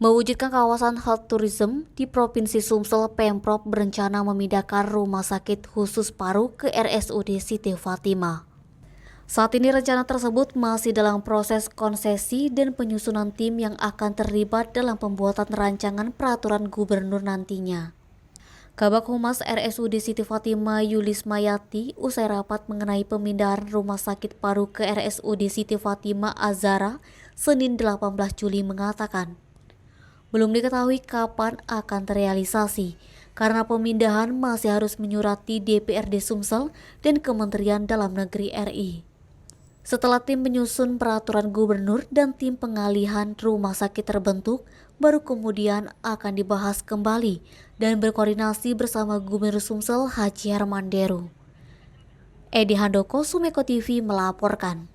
Mewujudkan kawasan health tourism di Provinsi Sumsel, Pemprov berencana memindahkan rumah sakit khusus paru ke RSUD Siti Fatimah. Saat ini rencana tersebut masih dalam proses konsesi dan penyusunan tim yang akan terlibat dalam pembuatan rancangan peraturan gubernur nantinya. Kabag Humas RSUD Siti Fatimah Yulis Mayati usai rapat mengenai pemindahan rumah sakit paru ke RSUD Siti Fatimah Azhara Senin 18 Juli mengatakan, belum diketahui kapan akan terrealisasi karena pemindahan masih harus menyurati DPRD Sumsel dan Kementerian Dalam Negeri RI. Setelah tim penyusun peraturan gubernur dan tim pengalihan rumah sakit terbentuk, baru kemudian akan dibahas kembali dan berkoordinasi bersama Gubernur Sumsel Haji Herman Deru. Edi Handoko, Sumeko TV melaporkan.